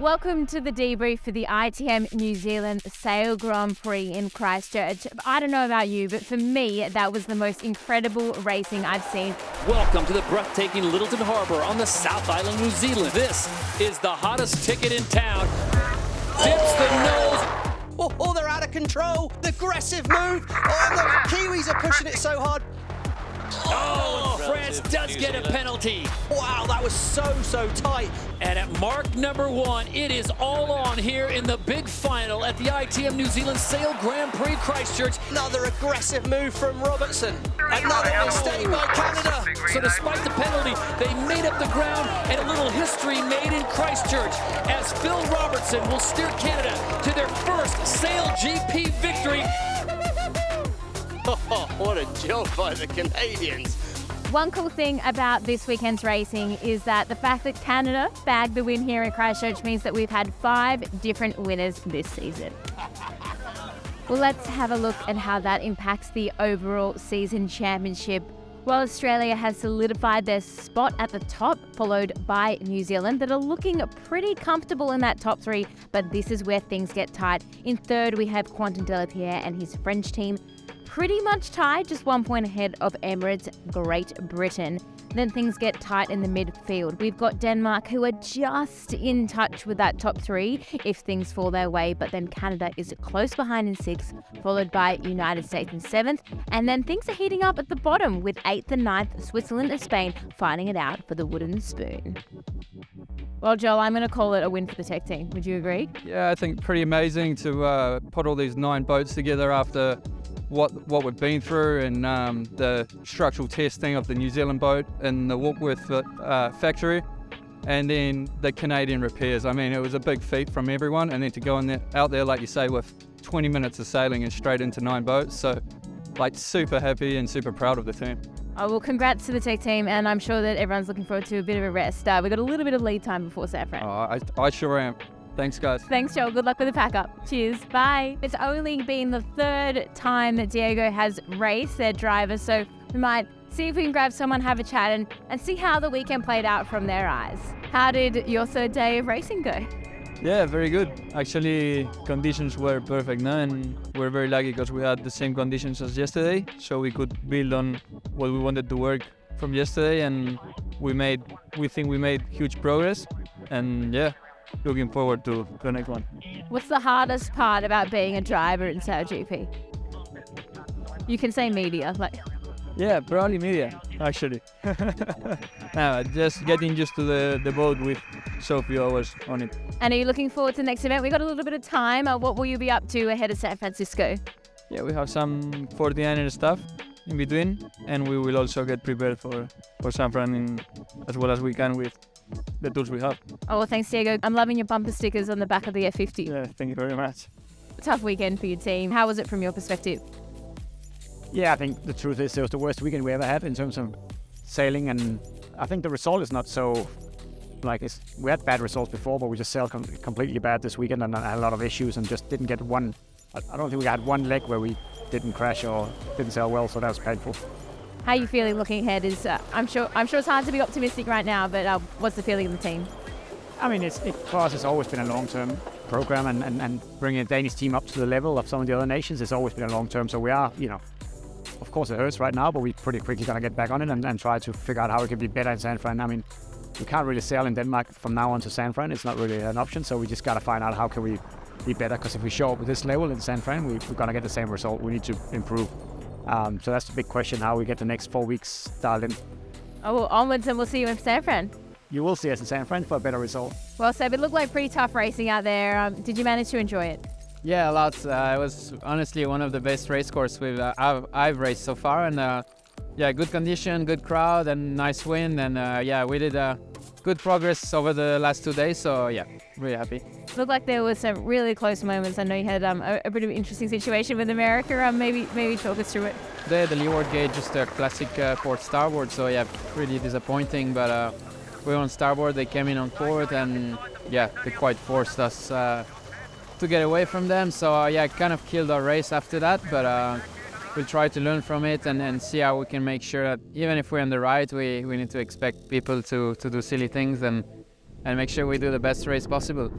Welcome to the debrief for the ITM New Zealand Sail Grand Prix in Christchurch. I don't know about you, but for me, that was the most incredible racing I've seen. Welcome to the breathtaking Littleton Harbour on the South Island, New Zealand. This is the hottest ticket in town. Dips the nose. Oh, they're out of control. The aggressive move. Oh, the Kiwis are pushing it so hard. Oh, France does get a penalty. Wow, that was so tight. And at mark number 1, it is all on here in the big final at the ITM New Zealand Sail Grand Prix Christchurch. Another aggressive move from Robertson. Another mistake by Canada. So despite the penalty, they made up the ground and a little history made in Christchurch as Phil Robertson will steer Canada to their first SailGP victory. Oh, what a job by the Canadians. One cool thing about this weekend's racing is that the fact that Canada bagged the win here in Christchurch means that we've had 5 different winners this season. Well, let's have a look at how that impacts the overall season championship. While Australia has solidified their spot at the top, followed by New Zealand, that are looking pretty comfortable in that top 3, but this is where things get tight. In third, we have Quentin Delapierre and his French team, pretty much tied, just 1 point ahead of Emirates Great Britain. Then things get tight in the midfield. We've got Denmark, who are just in touch with that top 3 if things fall their way, but then Canada is close behind in 6th, followed by United States in 7th, and then things are heating up at the bottom with 8th and 9th, Switzerland and Spain fighting it out for the wooden spoon. Well, Joel, I'm going to call it a win for the tech team. Would you agree? Yeah, I think pretty amazing to put all these 9 boats together after what we've been through and the structural testing of the New Zealand boat in the Warkworth factory, and then the Canadian repairs. I mean, it was a big feat from everyone, and then to go out there, like you say, with 20 minutes of sailing and straight into 9 boats. So, super happy and super proud of the team. Oh, well, congrats to the tech team, and I'm sure that everyone's looking forward to a bit of a rest. We've got a little bit of lead time before San Fran. Oh, I sure am. Thanks, guys. Thanks, Joel. Good luck with the pack-up. Cheers. Bye. It's only been the 3rd time that Diego has raced their driver, so we might see if we can grab someone, have a chat, and see how the weekend played out from their eyes. How did your 3rd day of racing go? Yeah, very good. Actually, conditions were perfect now, and we're very lucky because we had the same conditions as yesterday, so we could build on what we wanted to work from yesterday, and we think we made huge progress, and yeah, looking forward to the next one. What's the hardest part about being a driver in SailGP? You can say media. Yeah, probably media, actually. No, just getting used to the boat with so few hours on it. And are you looking forward to the next event? We got a little bit of time. What will you be up to ahead of San Francisco? Yeah, we have some 49er stuff in between, and we will also get prepared for San Fran as well as we can with the tools we have. Oh, well, thanks, Diego. I'm loving your bumper stickers on the back of the F50. Yeah, thank you very much. Tough weekend for your team. How was it from your perspective? Yeah, I think the truth is it was the worst weekend we ever had in terms of sailing, and I think the result is not so we had bad results before, but we just sailed completely bad this weekend and had a lot of issues and just didn't get one. I don't think we had one leg where we didn't crash or didn't sail well, so that was painful. How are you feeling looking ahead? I'm sure it's hard to be optimistic right now, but what's the feeling of the team? I mean, for us, it's always been a long-term program, and bringing a Danish team up to the level of some of the other nations has always been a long-term. So we are, of course it hurts right now, but we're pretty quickly going to get back on it and try to figure out how we can be better in San Fran. I mean, we can't really sail in Denmark from now on to San Fran. It's not really an option, so we just got to find out how can we be better, because if we show up with this level in San Fran, we're going to get the same result. We need to improve. So that's the big question, how we get the next 4 weeks dialed in. Oh, well, onwards, and we'll see you in San Fran. You will see us in San Fran for a better result. Well, Seb, it looked like pretty tough racing out there. Did you manage to enjoy it? Yeah, lots. It was honestly one of the best race courses I've raced so far, and yeah, good condition, good crowd, and nice wind, and yeah, we did good progress over the last 2 days, so yeah, really happy. Looked like there were some really close moments. I know you had a bit of an interesting situation with America. Maybe talk us through it. The leeward gauge, just a classic port starboard, so yeah, really disappointing, but we were on starboard, they came in on port, and yeah, they quite forced us to get away from them, so yeah, kind of killed our race after that, but we'll try to learn from it and see how we can make sure that even if we're on the right, we need to expect people to do silly things, and and make sure we do the best race possible.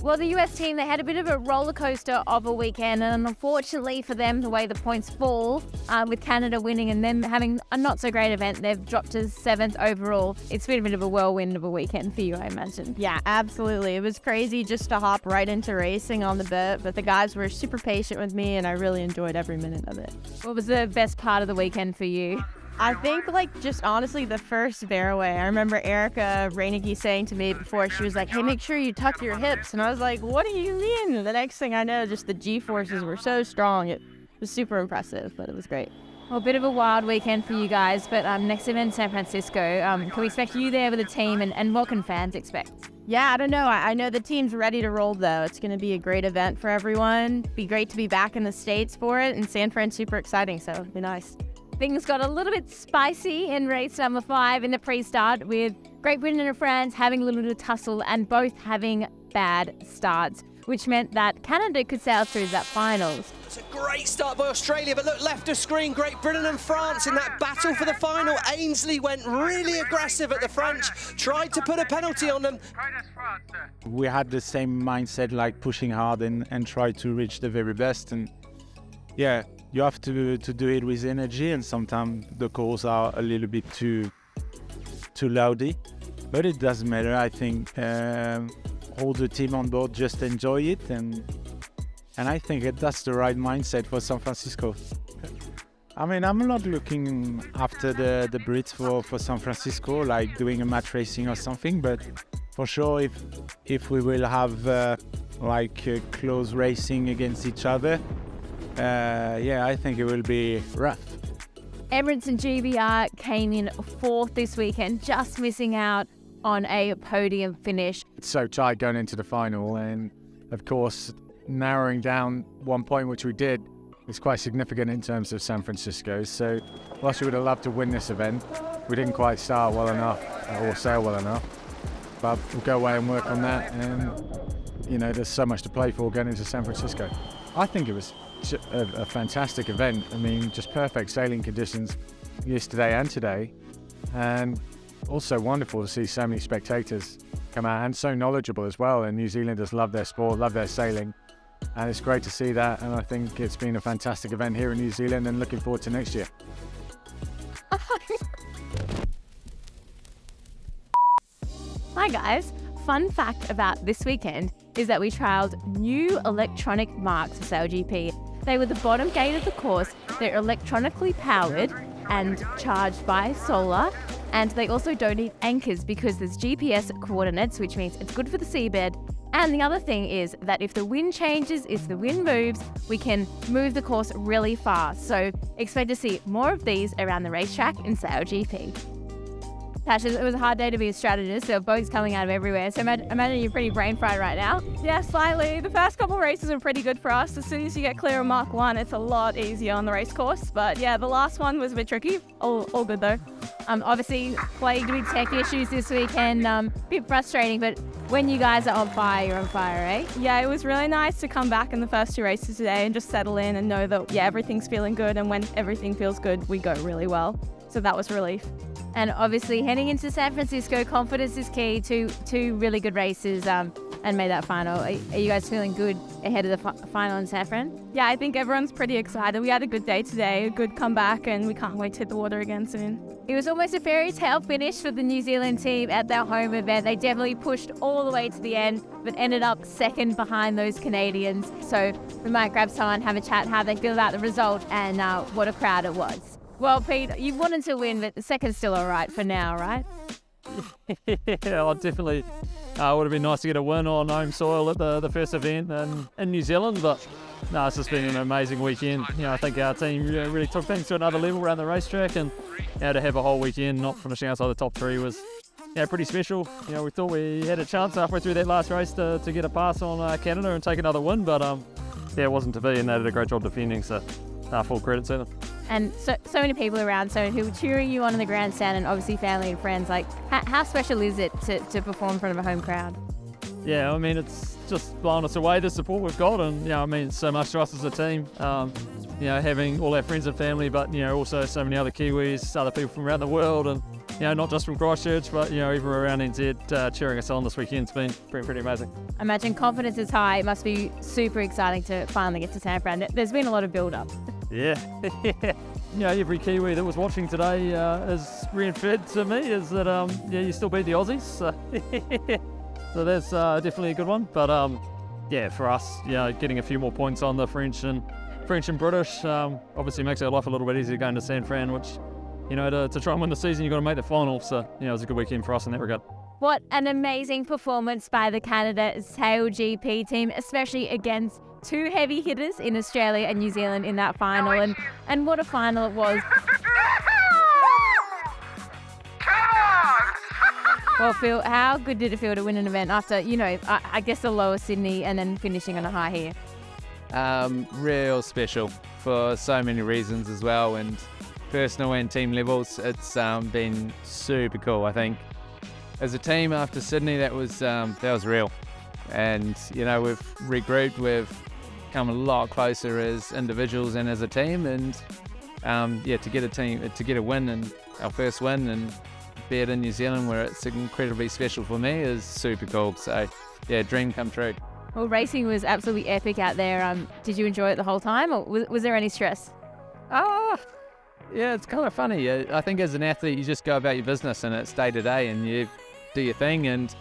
Well, the US team, they had a bit of a roller coaster of a weekend, and unfortunately for them, the way the points fall, with Canada winning and them having a not so great event, they've dropped to 7th overall. It's been a bit of a whirlwind of a weekend for you, I imagine. Yeah, absolutely. It was crazy just to hop right into racing on the bit, but the guys were super patient with me, and I really enjoyed every minute of it. What was the best part of the weekend for you? I think, just honestly, the first fairway. I remember Erica Reineke saying to me before, she was like, hey, make sure you tuck your hips. And I was like, what do you mean? The next thing I know, just the G-forces were so strong. It was super impressive, but it was great. Well, a bit of a wild weekend for you guys, but next event in San Francisco. Can we expect you there with the team, and what can fans expect? Yeah, I don't know. I know the team's ready to roll, though. It's going to be a great event for everyone. Be great to be back in the States for it, and San Fran's super exciting, so it'll be nice. Things got a little bit spicy in race number 5 in the pre-start, with Great Britain and France having a little bit of tussle and both having bad starts, which meant that Canada could sail through that finals. It's a great start by Australia, but look, left of screen, Great Britain and France in that battle for the final. Ainsley went really aggressive at the French, tried to put a penalty on them. We had the same mindset, like pushing hard and try to reach the very best. And yeah, you have to do it with energy, and sometimes the calls are a little bit too loudy, but it doesn't matter. I think all the team on board just enjoy it, and I think that's the right mindset for San Francisco. I mean, I'm not looking after the Brits for San Francisco, like doing a match racing or something, but for sure if we will have close racing against each other, I think it will be rough. Emirates and GBR came in 4th this weekend, just missing out on a podium finish. It's so tight going into the final, and of course, narrowing down 1 point, which we did, is quite significant in terms of San Francisco. So, whilst we would have loved to win this event, we didn't quite start well enough or sail well enough. But we'll go away and work on that, and there's so much to play for going into San Francisco. I think it was a fantastic event. I mean, just perfect sailing conditions yesterday and today, and also wonderful to see so many spectators come out, and so knowledgeable as well. And New Zealanders love their sport, love their sailing, and it's great to see that. And I think it's been a fantastic event here in New Zealand, and looking forward to next year. Hi guys, fun fact about this weekend is that we trialled new electronic marks for SailGP. They were the bottom gate of the course. They're electronically powered and charged by solar, and they also don't need anchors because there's GPS coordinates, which means it's good for the seabed. And the other thing is that if the wind changes, if the wind moves, we can move the course really fast. So expect to see more of these around the racetrack in SailGP. Tash, it was a hard day to be a strategist. There are boats coming out of everywhere. So imagine you're pretty brain fried right now. Yeah, slightly. The first couple of races were pretty good for us. As soon as you get clear of Mark 1, it's a lot easier on the race course. But yeah, the last one was a bit tricky. All good though. Obviously, plagued with tech issues this weekend. Bit frustrating, but when you guys are on fire, you're on fire, eh? Yeah, it was really nice to come back in the first 2 races today and just settle in and know that, everything's feeling good. And when everything feels good, we go really well. So that was relief. And obviously, heading into San Francisco, confidence is key. Two really good races and made that final. Are you guys feeling good ahead of the final in San Fran? Yeah, I think everyone's pretty excited. We had a good day today, a good comeback, and we can't wait to hit the water again soon. It was almost a fairy tale finish for the New Zealand team at their home event. They definitely pushed all the way to the end, but ended up second behind those Canadians. So we might grab someone and have a chat how they feel about the result and what a crowd it was. Well, Pete, you wanted to win, but the second's still all right for now, right? Yeah, definitely would have been nice to get a win on home soil at the first event in New Zealand, but no, it's just been an amazing weekend. I think our team really took things to another level around the racetrack, and to have a whole weekend not finishing outside the top 3 was pretty special. We thought we had a chance halfway through that last race to get a pass on Canada and take another win, but it wasn't to be, and they did a great job defending, so full credit to them. And so many people around, so who were cheering you on in the grandstand, and obviously family and friends. Like, how special is it to perform in front of a home crowd? Yeah, I mean, it's just blown us away, the support we've got, and it means so much to us as a team. Having all our friends and family, but also so many other Kiwis, other people from around the world, and not just from Christchurch, but even around NZ, cheering us on this weekend's been pretty amazing. I imagine confidence is high. It must be super exciting to finally get to San Fran. There's been a lot of build-up. Yeah. Every Kiwi that was watching today is reinforced to me is that, you still beat the Aussies. So that's definitely a good one. But, for us, getting a few more points on the French and British obviously makes our life a little bit easier going to San Fran, which, to try and win the season, you've got to make the final. So, it was a good weekend for us in that regard. What an amazing performance by the Canada SailGP team, especially against two heavy hitters in Australia and New Zealand in that final. And what a final it was. Well, Phil, how good did it feel to win an event after, I guess the lower Sydney and then finishing on a high here? Real special for so many reasons as well, and personal and team levels. It's been super cool. I think as a team after Sydney, that was real, and we've regrouped, we've come a lot closer as individuals and as a team, and to get a win, and our first win, and be it in New Zealand where it's incredibly special for me, is super cool. So dream come true. Well, racing was absolutely epic out there. Did you enjoy it the whole time, or was there any stress? Yeah, it's kind of funny. I think as an athlete, you just go about your business and it's day to day and you do your thing. And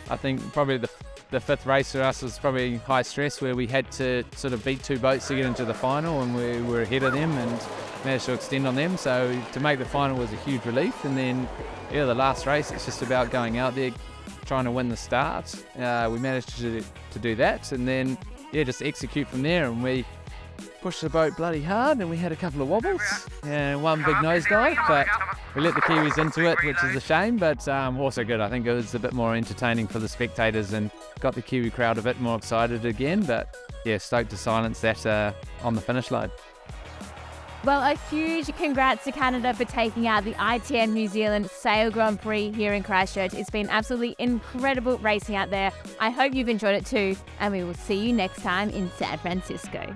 I think probably the fifth race for us was probably high stress, where we had to sort of beat two boats to get into the final, and we were ahead of them and managed to extend on them. So to make the final was a huge relief. And then, the last race, it's just about going out there, trying to win the start. We managed to do that, and then just execute from there. And we pushed the boat bloody hard, and we had a couple of wobbles and one big nosedive, but we let the Kiwis into it, which is a shame, but also good. I think it was a bit more entertaining for the spectators and got the Kiwi crowd a bit more excited again, but stoked to silence that on the finish line. Well, a huge congrats to Canada for taking out the ITM New Zealand Sail Grand Prix here in Christchurch. It's been absolutely incredible racing out there. I hope you've enjoyed it too, and we will see you next time in San Francisco.